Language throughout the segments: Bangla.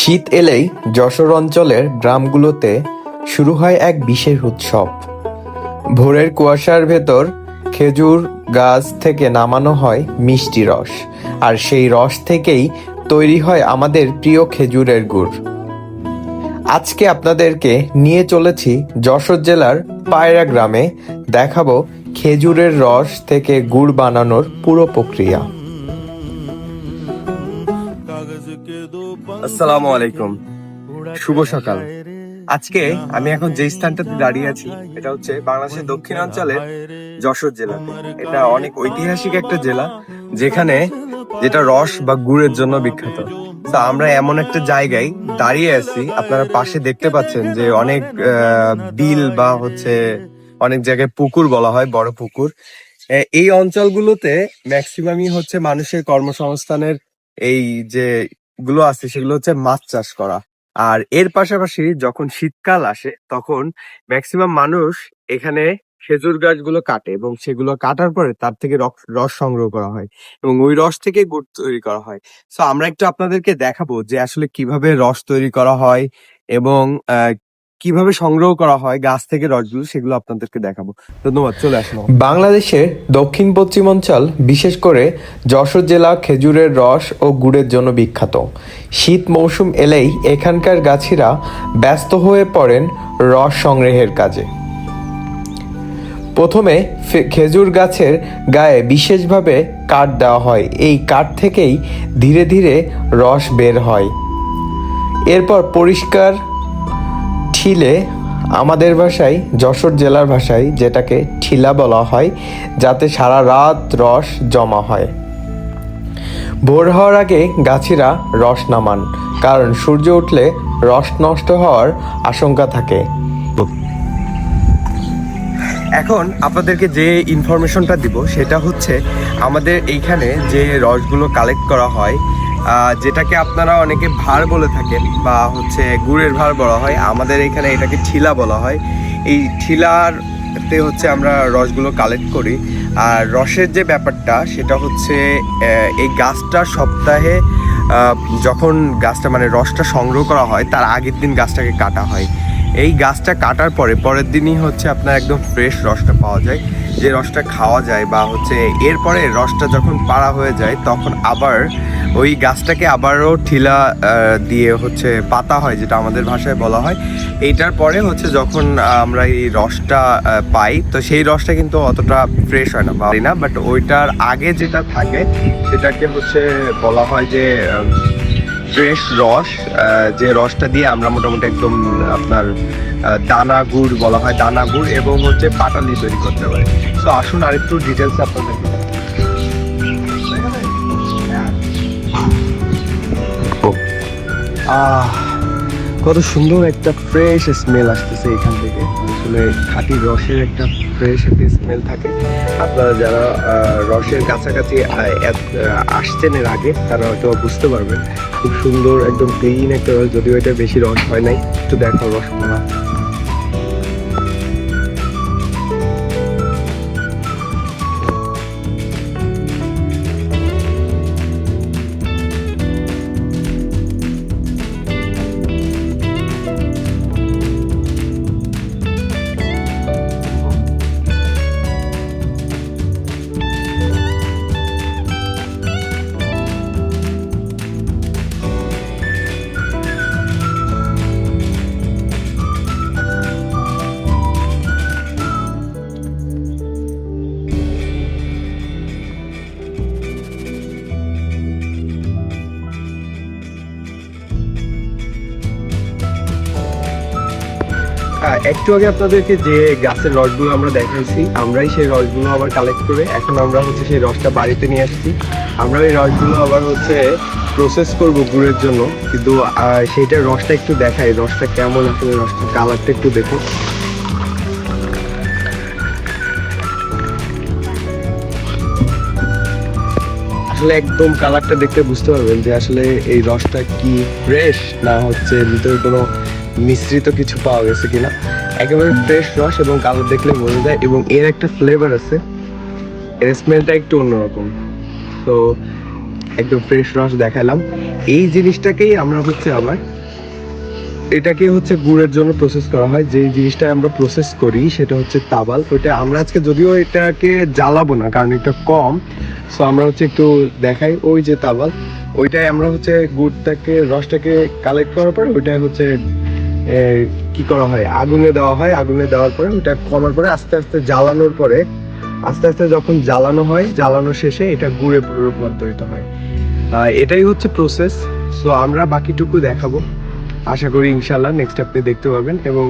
শীত এলেই যশোর অঞ্চলের গ্রামগুলোতে শুরু হয় এক বিশেষ উৎসব। ভোরের কুয়াশার ভেতর খেজুর গাছ থেকে নামানো হয় মিষ্টি রস, আর সেই রস থেকেই তৈরি হয় আমাদের প্রিয় খেজুরের গুড়। আজকে আপনাদেরকে নিয়ে চলেছি যশোর জেলার পায়রা গ্রামে, দেখাবো খেজুরের রস থেকে গুড় বানানোর পুরো প্রক্রিয়া। আসসালামু আলাইকুম, শুভ সকাল। আজকে আমি এখন যে স্থানটাতে দাঁড়িয়ে আছি এটা হচ্ছে বাংলাদেশের দক্ষিণাঞ্চলের যশোর জেলা। এটা অনেক ঐতিহাসিক একটা জেলা যেটা রস বা গুড়ের জন্য বিখ্যাত। তো আমরা এমন একটা জায়গায় দাঁড়িয়ে আছি, আপনারা পাশে দেখতে পাচ্ছেন যে অনেক বিল বা হচ্ছে অনেক জায়গায় পুকুর বলা হয়, বড় পুকুর। এই অঞ্চলগুলোতে ম্যাক্সিমামই হচ্ছে মানুষের কর্মসংস্থানের এই যে গুলো আছে সেগুলো হচ্ছে মাছ চাষ করা। আর এর পাশাপাশি যখন শীতকাল আসে তখন ম্যাক্সিমাম মানুষ এখানে খেজুর গাছগুলো কাটে এবং সেগুলো কাটার পরে তার থেকে রস সংগ্রহ করা হয় এবং ওই রস থেকে গুড় তৈরি করা হয়। সো আমরা একটু আপনাদেরকে দেখাবো যে আসলে কিভাবে রস তৈরি করা হয় এবং কিভাবে সংগ্রহ করা হয় গাছ থেকে রসগুলো, সেগুলো আপনাদেরকে দেখাবো। ধন্যবাদ, চলে আসুন। বাংলাদেশের দক্ষিণ পশ্চিমাঞ্চল, বিশেষ করে যশোর জেলা খেজুরের রস ও গুড়ের জন্য বিখ্যাত। শীত মৌসুম এলেই এখানকার গাছিরা ব্যস্ত হয়ে পড়েন রস সংগ্রহের কাজে। প্রথমে খেজুর গাছের গায়ে বিশেষভাবে কাঠ দেওয়া হয়। এই কাঠ থেকেই ধীরে ধীরে রস বের হয়। এরপর পরিষ্কার ঠিলে, আমাদের ভাষায় যশোর জেলার ভাষায় যেটাকে ঠিলা বলা হয়, যাতে সারা রাত রস জমা হয়। ভোর হওয়ার আগে গাছিরা রস নামান, কারণ সূর্য উঠলে রস নষ্ট হওয়ার আশঙ্কা থাকে। এখন আপনাদেরকে যে ইনফরমেশনটা দিব সেটা হচ্ছে আমাদের এইখানে যে রসগুলো কালেক্ট করা হয়, যেটাকে আপনারা অনেকে ভার বলে থাকেন বা হচ্ছে গুড়ের ভার বলা হয়, আমাদের এখানে এটাকে ঠিলা বলা হয়। এই ঠিলারতে হচ্ছে আমরা রসগুলো কালেক্ট করি। আর রসের যে ব্যাপারটা সেটা হচ্ছে এই গাছটা সপ্তাহে যখন গাছটা মানে রসটা সংগ্রহ করা হয় তার আগের দিন গাছটাকে কাটা হয়। এই গাছটা কাটার পরের দিনই হচ্ছে আপনার একদম ফ্রেশ রসটা পাওয়া যায়, যে রসটা খাওয়া যায়। বা হচ্ছে এরপরে রসটা যখন পাড়া হয়ে যায় তখন আবার ওই গাছটাকে আবারও ঠিলা দিয়ে হচ্ছে পাতা হয়, যেটা আমাদের ভাষায় বলা হয়। এইটার পরে হচ্ছে যখন আমরা এই রসটা পাই, তো সেই রসটা কিন্তু অতটা ফ্রেশ হয় না না, বাট ওইটার আগে যেটা থাকে সেটাকে হচ্ছে বলা হয় যে ফ্রেশ রস, যে রসটা দিয়ে আমরা মোটামুটি একদম আপনার দানা গুড় বলা হয়, দানা গুড় এবং হচ্ছে পাটালি তৈরি করতে পারি। তো আসুন আরেকটু ডিটেলস আপনাদের। কত সুন্দর একটা ফ্রেশ স্মেল আসতেছে এখান থেকে। আসলে খাঁটি রসের একটা ফ্রেশ একটা স্মেল থাকে। আপনারা যারা রসের কাছাকাছি আসছেন এর আগে, তারা হয়তো বুঝতে পারবেন। খুব সুন্দর একদম ক্লিন একটা রস, যদিও এটা বেশি রস হয় নাই। একটু দেখো রসমালা। একটু আগে আপনাদেরকে যে গাছের রসগুলো আমরা দেখাইছি, আমরাই সেই রসগুলো আবার কালেক্ট করে এখন আমরা হচ্ছে সেই রসটা বাড়িতে নিয়ে আসছি। আমরা এই রসগুলো আবার হচ্ছে প্রসেস করব গুড়ের জন্য, কিন্তু সেইটার রসটা একটু দেখাই, রসটা কেমন আসলে, রসটার কালারটা একটু দেখুন। আসলে একদম কালারটা দেখতে বুঝতে পারবেন যে আসলে এই রসটা কি ফ্রেশ না হচ্ছে ভিতরে কোনো মিশ্রিত কিছু পাওয়া গেছে কিনা। একেবারে ফ্রেশ রস এবং কালার দেখলে বোঝা যায়, এবং এর একটা ফ্লেভার আছে, এর স্মেলটা একটু অন্যরকম। তো একদম ফ্রেশ রস দেখালাম। এই জিনিসটাকেই আমরা হচ্ছে আবার এটাকে হচ্ছে গুড়ের জন্য প্রসেস করা হয়। যে জিনিসটা আমরা প্রসেস করি সেটা হচ্ছে তাবাল। ওইটা আমরা আজকে যদিও এটাকে জ্বালাবো না কারণ এটা কম, সো আমরা হচ্ছে একটু দেখাই। ওই যে তাবাল, ওইটাই আমরা হচ্ছে গুড়টাকে রসটাকে কালেক্ট করার পরে ওইটা হচ্ছে কি করা হয়, আগুনে দেওয়া হয়। আগুনে দেওয়ার পরে ওইটা কমার পরে আস্তে আস্তে জ্বালানোর পরে আস্তে আস্তে যখন জ্বালানো হয়, জ্বালানো শেষে এটা গুড়ে রূপান্তরিত হয়। এটাই হচ্ছে প্রসেস। সো আমরা বাকিটুকু দেখাবো, আশা করি ইনশাল্লাহ নেক্সট আপনি দেখতে পাবেন। এবং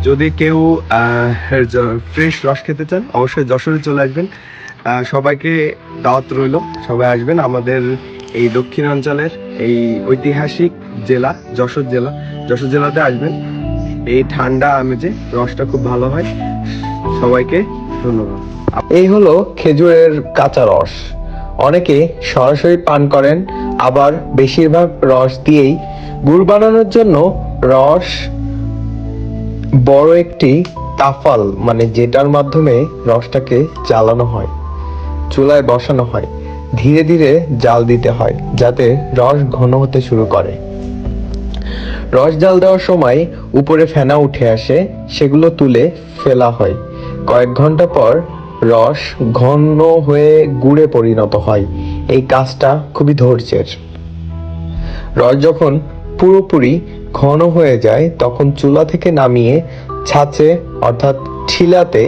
যদি কেউ ফ্রেশ রস খেতে চান অবশ্যই যশোরে চলে আসবেন। সবাইকে দাওয়াত রইল, সবাই আসবেন আমাদের এই দক্ষিণাঞ্চলের এই ঐতিহাসিক জেলা যশোর জেলা। যশোর জেলাতে আসবেন, এই ঠান্ডা আমেজে রসটা খুব ভালো হয়। সবাইকে ধন্যবাদ। এই হলো খেজুরের কাঁচা রস। অনেকে সরাসরি পান করেন, আবার বেশিরভাগ রস দিয়েই গুড় বানানোর জন্য রস বড় একটি তাফাল, মানে যেটার মাধ্যমে রসটাকে জ্বালানো হয়, চুলায় বসানো হয়, ধীরে ধীরে জাল দিতে হয় যাতে রস ঘন হতে শুরু করে। রস জাল দেওয়ার সময় উপরে ফেনা উঠে আসে, সেগুলো তুলে ফেলা হয়। কয়েক ঘন্টা পর রস ঘন হয়ে গুড়ে পরিণত হয়। এই কাজটা খুবই ধৈর্যের। রস যখন পুরোপুরি ঘন হয়ে যায় তখন চুলা থেকে নামিয়ে ছাঁচে অর্থাৎ ঠিলাতে,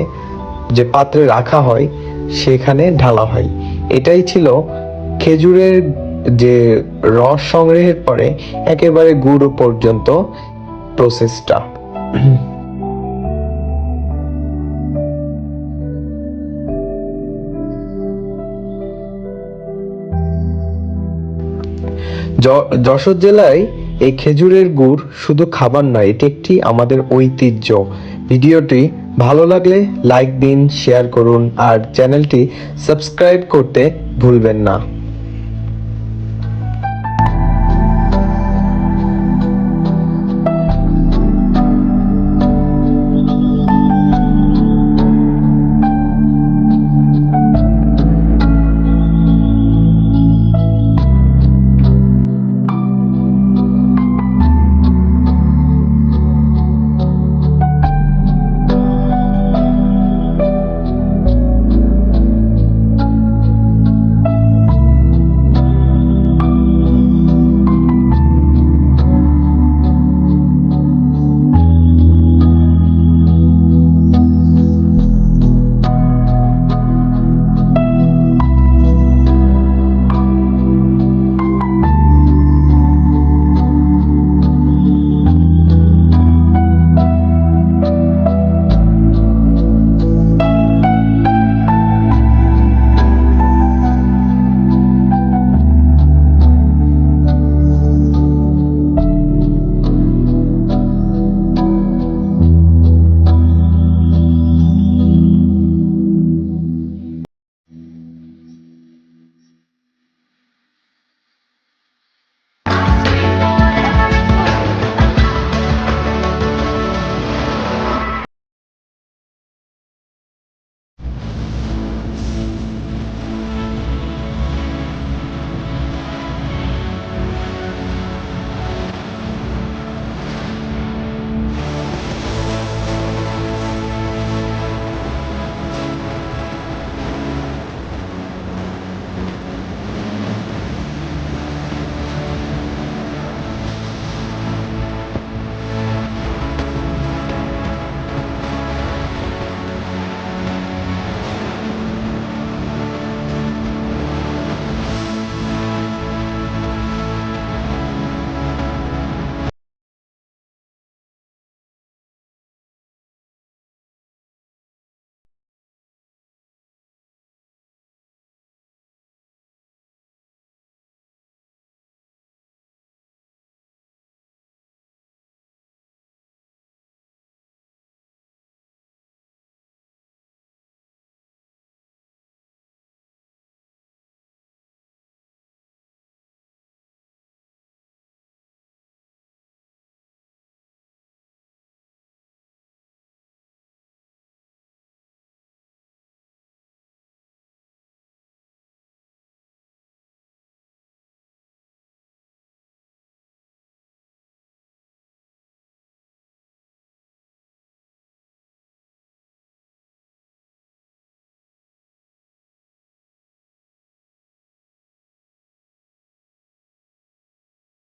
যে পাত্রে রাখা হয়, সেখানে ঢালা হয়। এটাই ছিল খেজুরের যে রস সংগ্রহের পরে একেবারে গুঁড়ো পর্যন্ত প্রসেসটা। যশোর জেলায় এই খেজুরের গুড় শুধু খাবার নয়, এটি একটি আমাদের ঐতিহ্য। ভিডিওটি ভালো লাগলে লাইক দিন, শেয়ার করুন আর চ্যানেলটি সাবস্ক্রাইব করতে ভুলবেন না।